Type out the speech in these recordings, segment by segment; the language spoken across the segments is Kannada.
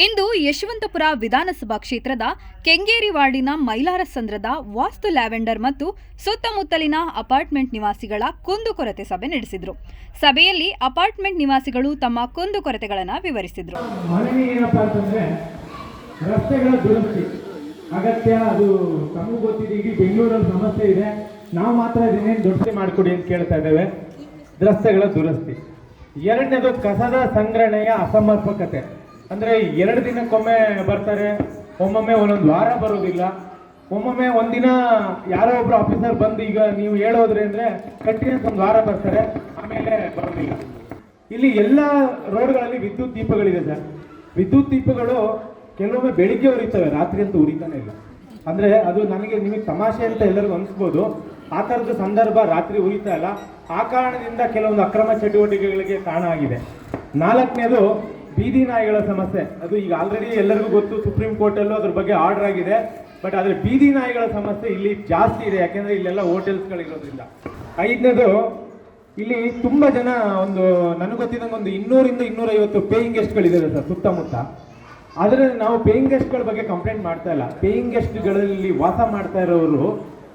ಇಂದು ಯಶವಂತಪುರ ವಿಧಾನಸಭಾ ಕ್ಷೇತ್ರದ ಕೆಂಗೇರಿ ವಾರ್ಡಿನ ಮೈಲಾರಸಂದ್ರದ ವಾಸ್ತು ಲ್ಯಾವೆಂಡರ್ ಮತ್ತು ಸುತ್ತಮುತ್ತಲಿನ ಅಪಾರ್ಟ್ಮೆಂಟ್ ನಿವಾಸಿಗಳ ಕುಂದುಕೊರತೆ ಸಭೆ ನಡೆಸಿದರು. ಸಭೆಯಲ್ಲಿ ಅಪಾರ್ಟ್ಮೆಂಟ್ ನಿವಾಸಿಗಳು ತಮ್ಮ ಕುಂದುಕೊರತೆಗಳನ್ನು ವಿವರಿಸಿದರು. ರಸ್ತೆಗಳ ದುರಸ್ತಿ ಅಗತ್ಯ, ಅದು ತಮಗೂ ಗೊತ್ತಿದೆ. ಇಡೀ ಬೆಂಗಳೂರಲ್ಲಿ ಸಮಸ್ಯೆ ಇದೆ. ನಾವು ಮಾತ್ರ ಇದನ್ನೇನು ದುರಸ್ತಿ ಮಾಡಿಕೊಡಿ ಅಂತ ಕೇಳ್ತಾ ಇದ್ದೇವೆ. ರಸ್ತೆಗಳ ದುರಸ್ತಿ. ಎರಡನೇದು ಕಸದ ಸಂಗ್ರಹಣೆಯ ಅಸಮರ್ಪಕತೆ. ಅಂದರೆ 2 ದಿನಕ್ಕೊಮ್ಮೆ ಬರ್ತಾರೆ, ಒಮ್ಮೊಮ್ಮೆ ಒಂದೊಂದು ವಾರ ಬರೋದಿಲ್ಲ, ಒಮ್ಮೊಮ್ಮೆ ಒಂದಿನ ಯಾರೋ ಒಬ್ರು ಆಫೀಸರ್ ಬಂದು ಈಗ ನೀವು ಹೇಳೋದ್ರಿ ಅಂದರೆ ಕಂಟಿನ್ಯೂಸ್ ಒಂದು ವಾರ ಬರ್ತಾರೆ, ಆಮೇಲೆ ಬರೋದಿಲ್ಲ. ಇಲ್ಲಿ ಎಲ್ಲ ರೋಡ್ಗಳಲ್ಲಿ ವಿದ್ಯುತ್ ದೀಪಗಳಿದೆ ಸರ್. ವಿದ್ಯುತ್ ದೀಪಗಳು ಕೆಲವೊಮ್ಮೆ ಬೆಳಿಗ್ಗೆ ಉರಿತವೆ, ರಾತ್ರಿ ಅಂತೂ ಉರಿತಾನೆ ಇಲ್ಲ. ಅಂದರೆ ಅದು ನಿಮಗೆ ತಮಾಷೆ ಅಂತ ಎಲ್ಲರಿಗೂ ಅನಿಸ್ಬೋದು. ಆ ಥರದ ಸಂದರ್ಭ ರಾತ್ರಿ ಉರಿತಾ ಇಲ್ಲ. ಆ ಕಾರಣದಿಂದ ಕೆಲವೊಂದು ಅಕ್ರಮ ಚಟುವಟಿಕೆಗಳಿಗೆ ಕಾರಣ ಆಗಿದೆ. 4ನೇದು ಬೀದಿ ನಾಯಿಗಳ ಸಮಸ್ಯೆ. ಅದು ಈಗ ಆಲ್ರೆಡಿ ಎಲ್ಲರಿಗೂ ಗೊತ್ತು, ಸುಪ್ರೀಂ ಕೋರ್ಟಲ್ಲೂ ಅದ್ರ ಬಗ್ಗೆ ಆರ್ಡರ್ ಆಗಿದೆ. ಬಟ್ ಆದರೆ ಬೀದಿ ನಾಯಿಗಳ ಸಮಸ್ಯೆ ಇಲ್ಲಿ ಜಾಸ್ತಿ ಇದೆ, ಯಾಕೆಂದರೆ ಇಲ್ಲೆಲ್ಲ ಹೋಟೆಲ್ಸ್ಗಳಿರೋದ್ರಿಂದ. 5ನೇದು ಇಲ್ಲಿ ತುಂಬ ಜನ, ನನಗೆ ಗೊತ್ತಿದ್ದಂಗೆ ಒಂದು 200ರಿಂದ 250 ಪೇಯಿಂಗ್ ಗೆಸ್ಟ್ಗಳಿದ್ದಾರೆ ಸರ್ ಸುತ್ತಮುತ್ತ. ಆದರೆ ನಾವು ಪೇಯಿಂಗ್ ಗೆಸ್ಟ್ಗಳ ಬಗ್ಗೆ ಕಂಪ್ಲೇಂಟ್ ಮಾಡ್ತಾ ಇಲ್ಲ. ಪೇಯಿಂಗ್ ಗೆಸ್ಟ್ಗಳಲ್ಲಿ ವಾಸ ಮಾಡ್ತಾ ಇರೋರು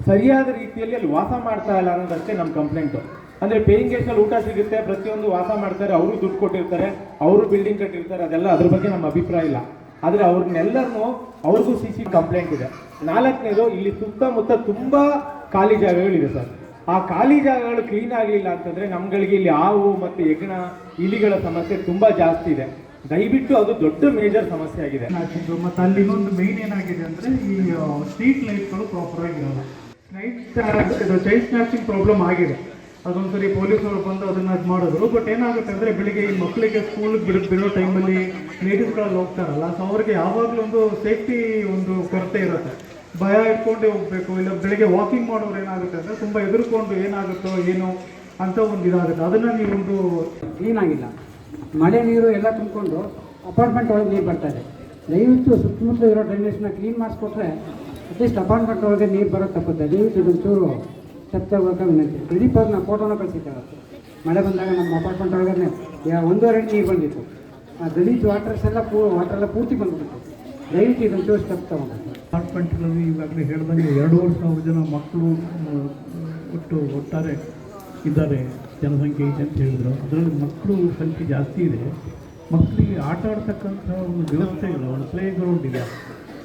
ಸರಿಯಾದ ರೀತಿಯಲ್ಲಿ ಅಲ್ಲಿ ವಾಸ ಮಾಡ್ತಾ ಇಲ್ಲ ಅನ್ನೋದಷ್ಟೇ ನಮ್ಮ ಕಂಪ್ಲೇಂಟು. ಅಂದರೆ ಪೇಯಿಂಗ್ ಗೆಸ್ಟಲ್ಲಿ ಊಟ ಸಿಗುತ್ತೆ, ಪ್ರತಿಯೊಂದು ವಾಸ ಮಾಡ್ತಾರೆ, ಅವರು ದುಡ್ಡು ಕೊಟ್ಟಿರ್ತಾರೆ, ಅವರು ಬಿಲ್ಡಿಂಗ್ ಕಟ್ಟಿರ್ತಾರೆ, ಅದೆಲ್ಲ ಅದ್ರ ಬಗ್ಗೆ ನಮ್ಮ ಅಭಿಪ್ರಾಯ ಇಲ್ಲ. ಆದರೆ ಅವ್ರನ್ನೆಲ್ಲರನ್ನೂ ಅವ್ರಿಗೂ CC ಕಂಪ್ಲೇಂಟ್ ಇದೆ. 4ನೇದು ಇಲ್ಲಿ ಸುತ್ತಮುತ್ತ ತುಂಬ ಖಾಲಿ ಜಾಗಗಳಿದೆ ಸರ್. ಆ ಖಾಲಿ ಜಾಗಗಳು ಕ್ಲೀನ್ ಆಗಲಿಲ್ಲ ಅಂತಂದರೆ ನಮ್ಗಳಿಗೆ ಇಲ್ಲಿ ಹಾವು ಮತ್ತು ಹೆಗ್ಗಣ, ಇಲಿಗಳ ಸಮಸ್ಯೆ ತುಂಬ ಜಾಸ್ತಿ ಇದೆ. ದಯವಿಟ್ಟು ಅದು ದೊಡ್ಡ ಮೇಜರ್ ಸಮಸ್ಯೆ ಆಗಿದೆ. ಮತ್ತು ಅಲ್ಲಿ ಇನ್ನೊಂದು ಮೇನ್ ಏನಾಗಿದೆ ಅಂದರೆ ಈ ಸ್ಟ್ರೀಟ್ ಲೈಟ್ಗಳು ಪ್ರಾಪರ್ ಆಗಿರೋಲ್ಲ. ಚೈಲ್ಡ್ ಸ್ನ್ಯಾಚಿಂಗ್ ಪ್ರಾಬ್ಲಮ್ ಆಗಿದೆ. ಅದೊಂದ್ಸರಿ ಪೊಲೀಸರು ಬಂದು ಅದನ್ನು ಇದು ಮಾಡಿದ್ರು. ಬಟ್ ಏನಾಗುತ್ತೆ ಅಂದರೆ ಬೆಳಿಗ್ಗೆ ಈ ಮಕ್ಕಳಿಗೆ ಸ್ಕೂಲಿಗೆ ಬಿಡೋ ಟೈಮಲ್ಲಿ ಲೇಡೀಸ್ಗಳಲ್ಲಿ ಹೋಗ್ತಾರಲ್ಲ, ಸೊ ಅವ್ರಿಗೆ ಯಾವಾಗಲೂ ಒಂದು ಸೇಫ್ಟಿ ಕೊರತೆ ಇರುತ್ತೆ. ಭಯ ಇಟ್ಕೊಂಡೇ ಹೋಗಬೇಕು. ಇಲ್ಲ ಬೆಳಿಗ್ಗೆ ವಾಕಿಂಗ್ ಮಾಡೋರು ಏನಾಗುತ್ತೆ ಅಂದರೆ ತುಂಬ ಎದುರ್ಕೊಂಡು ಏನಾಗುತ್ತೋ ಏನೋ ಅಂತ ಒಂದು ಇದಾಗುತ್ತೆ. ಅದನ್ನು ನೀವೊಂದು ಕ್ಲೀನಾಗಿಲ್ಲ, ಮಳೆ ನೀರು ಎಲ್ಲ ತುಂಬಿಕೊಂಡು ಅಪಾರ್ಟ್ಮೆಂಟ್ ಒಳಗೆ ನೀರು ಬರ್ತಾಯಿದೆ. ದಯವಿಟ್ಟು ಸುತ್ತಮುತ್ತ ಇರೋ ಡ್ರೈನೇಜ್ನ ಕ್ಲೀನ್ ಮಾಡಿಸ್ಕೊಟ್ರೆ ಅಟ್ಲೀಸ್ಟ್ ಅಪಾರ್ಟ್ಮೆಂಟ್ ಒಳಗೆ ನೀರು ಬರೋದು ತಪ್ಪುತ್ತೆ. ದಯವಿಟ್ಟು ಇದೊಂಚೂರು ತಪ್ಪಬೇಕಾಗಿ ವಿನಂತಿ. ಪ್ರದೀಪ್ ಅವ್ರು ನಾವು ಫೋಟೋನ ಕಳಿಸಿದ್ದೇವೆ. ಮಳೆ ಬಂದಾಗ ನಮ್ಮ ಅಪಾರ್ಟ್ಮೆಂಟ್ ಒಳಗೆ 1.5 ಅಡಿ ನೀರು ಬಂದಿತ್ತು. ಆ ಗಲೀಜು ವಾಟರೆಲ್ಲ ಪೂರ್ತಿ ಬಂದ್ಬಿಟ್ಟಿತ್ತು. ದಯವಿಟ್ಟು ಇದೊಂಚೂರು ಸ್ಟೆಪ್ ತಗೊಂಡು. ಅಪಾರ್ಟ್ಮೆಂಟ್ಗಳಲ್ಲಿ ಈಗಾಗಲೇ ಹೇಳ್ದಂಗೆ 2,500 ಜನ ಮಕ್ಕಳು ಒಟ್ಟಾರೆ ಇದ್ದಾರೆ, ಜನಸಂಖ್ಯೆ ಇದೆ ಅಂತ ಹೇಳಿದ್ರು. ಅದರಲ್ಲಿ ಮಕ್ಕಳು ಸಂಖ್ಯೆ ಜಾಸ್ತಿ ಇದೆ. ಮಕ್ಕಳಿಗೆ ಆಟ ಆಡ್ತಕ್ಕಂಥ ಒಂದು ವ್ಯವಸ್ಥೆ ಇಲ್ಲ. ಒಂದು ಪ್ಲೇ ಗ್ರೌಂಡ್ ಇದೆ.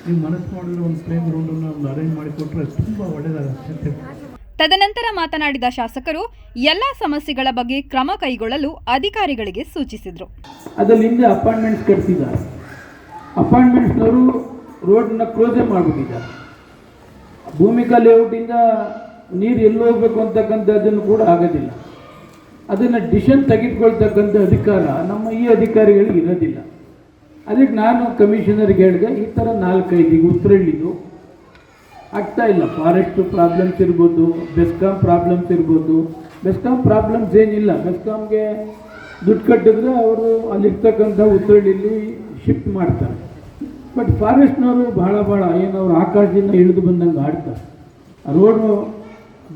ನೀವು ಮನಸ್ಸು ಮಾಡಿದ್ರೆ ಒಂದು ಪ್ಲೇ ಗ್ರೌಂಡನ್ನು ಒಂದು ಅರೇಂಜ್ ಮಾಡಿಕೊಟ್ರೆ ತುಂಬ ಒಳ್ಳೆಯದಾಗುತ್ತೆ. ತದನಂತರ ಮಾತನಾಡಿದ ಶಾಸಕರು ಎಲ್ಲ ಸಮಸ್ಯೆಗಳ ಬಗ್ಗೆ ಕ್ರಮ ಕೈಗೊಳ್ಳಲು ಅಧಿಕಾರಿಗಳಿಗೆ ಸೂಚಿಸಿದರು. ಅದರಿಂದ ಅಪಾರ್ಟ್ಮೆಂಟ್ಸ್ ಕಟ್ತಿದ್ದಾರೆ. ಅಪಾರ್ಟ್ಮೆಂಟ್ಸ್ನವರು ರೋಡನ್ನ ಕ್ಲೋಸೇ ಮಾಡಿಬಿಟ್ಟಿದ್ದಾರೆ. ಭೂಮಿಕಾ ಲೇಔಟಿಂದ ನೀರು ಎಲ್ಲಿ ಹೋಗಬೇಕು ಅಂತಕ್ಕಂಥದ್ದನ್ನು ಕೂಡ ಆಗೋದಿಲ್ಲ. ಅದನ್ನು ಡಿಸಿಷನ್ ತೆಗೆದುಕೊಳ್ತಕ್ಕಂಥ ಅಧಿಕಾರ ನಮ್ಮ ಈ ಅಧಿಕಾರಿಗಳಿಗೆ ಇರೋದಿಲ್ಲ. ಅದಕ್ಕೆ ನಾನು ಕಮಿಷನರ್ಗೆ ಹೇಳಿದೆ, ಈ ಥರ 4-5 ಈಗ ಉತ್ತರಳ್ಳಿದು ಆಗ್ತಾ ಇಲ್ಲ. ಫಾರೆಸ್ಟ್ ಪ್ರಾಬ್ಲಮ್ಸ್ ಇರ್ಬೋದು, ಬೆಸ್ಕಾಂ ಪ್ರಾಬ್ಲಮ್ಸ್ ಇರ್ಬೋದು. ಬೆಸ್ಕಾಂ ಪ್ರಾಬ್ಲಮ್ಸ್ ಏನಿಲ್ಲ. ಬೆಸ್ಕಾಂಗೆ ದುಡ್ಡು ಕಟ್ಟಿದ್ರೆ ಅವರು ಅಲ್ಲಿರ್ತಕ್ಕಂಥ ಉತ್ತರಳ್ಳಿಲಿ ಶಿಫ್ಟ್ ಮಾಡ್ತಾರೆ. ಬಟ್ ಫಾರೆಸ್ಟ್ನವರು ಭಾಳ ಏನವರು ಆಕಾಶದಿಂದ ಇಳಿದು ಬಂದಂಗೆ ಆಡ್ತಾರೆ. ರೋಡು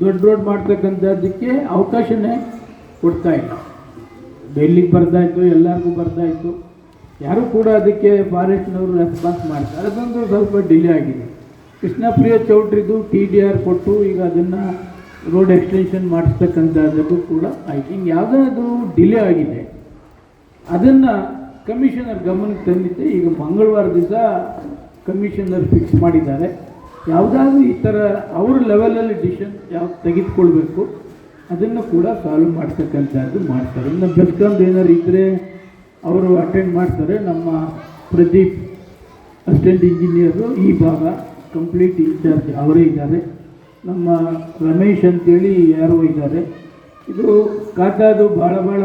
ದೊಡ್ಡ ರೋಡ್ ಮಾಡ್ತಕ್ಕಂಥದ್ದಕ್ಕೆ ಅವಕಾಶನೇ ಕೊಡ್ತಾ ಇಲ್ಲ. ಡೆಲ್ಲಿಗೆ ಬರ್ದಾಯಿತು, ಎಲ್ಲರಿಗೂ ಬರ್ದಾಯಿತು, ಯಾರೂ ಕೂಡ ಅದಕ್ಕೆ ಫಾರೆಸ್ಟ್ನವರು ರೆಸ್ಪಾನ್ಸ್ ಮಾಡ್ತಾರೆ. ಅದೊಂದು ಸ್ವಲ್ಪ ಡಿಲೇ ಆಗಿದೆ. ಕೃಷ್ಣಪ್ರಿಯ ಚೌಟ್ರಿದು TDR ಕೊಟ್ಟು ಈಗ ಅದನ್ನು ರೋಡ್ ಎಕ್ಸ್ಟೆನ್ಷನ್ ಮಾಡಿಸ್ತಕ್ಕಂಥದ್ದಕ್ಕೂ ಕೂಡ ಆಯ್ತು. ಹಿಂಗೆ ಯಾವುದಾದ್ರು ಡಿಲೇ ಆಗಿದೆ, ಅದನ್ನು ಕಮಿಷನರ್ ಗಮನಕ್ಕೆ ತಂದಿದ್ದೆ. ಈಗ ಮಂಗಳವಾರ ದಿವಸ ಕಮಿಷನರ್ ಫಿಕ್ಸ್ ಮಾಡಿದ್ದಾರೆ. ಯಾವುದಾದ್ರೂ ಈ ಥರ ಅವ್ರ ಲೆವೆಲಲ್ಲಿ ಡಿಸಿಷನ್ ಯಾವ್ದು ತೆಗೆದುಕೊಳ್ಬೇಕು ಅದನ್ನು ಕೂಡ ಸಾಲ್ವ್ ಮಾಡ್ತಕ್ಕಂಥದ್ದು ಮಾಡ್ತಾರೆ. ಇನ್ನು ಬೆಸ್ಕಾಮ್ದು ಏನಾದ್ರು ಇದ್ದರೆ ಅವರು ಅಟೆಂಡ್ ಮಾಡ್ತಾರೆ. ನಮ್ಮ ಪ್ರದೀಪ್ ಅಸಿಸ್ಟೆಂಟ್ ಇಂಜಿನಿಯರು ಈ ಭಾಗ ಕಂಪ್ಲೀಟ್ ಇನ್ಚಾರ್ಜ್ ಅವರೇ ಇದ್ದಾರೆ. ನಮ್ಮ ರಮೇಶ್ ಅಂತೇಳಿ ಯಾರೋ ಇದ್ದಾರೆ. ಇದು ಖಾತಾದು ಭಾಳ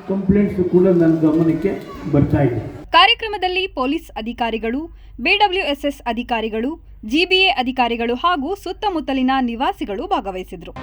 ಕಂಪ್ಲೇಂಟ್ಸ್ ಕೂಡ ನನ್ನ ಗಮನಕ್ಕೆ ಬರ್ತಾ ಇದೆ. ಕಾರ್ಯಕ್ರಮದಲ್ಲಿ ಪೊಲೀಸ್ ಅಧಿಕಾರಿಗಳು, BWSS ಅಧಿಕಾರಿಗಳು, GBA ಅಧಿಕಾರಿಗಳು ಹಾಗೂ ಸುತ್ತಮುತ್ತಲಿನ ನಿವಾಸಿಗಳು ಭಾಗವಹಿಸಿದರು.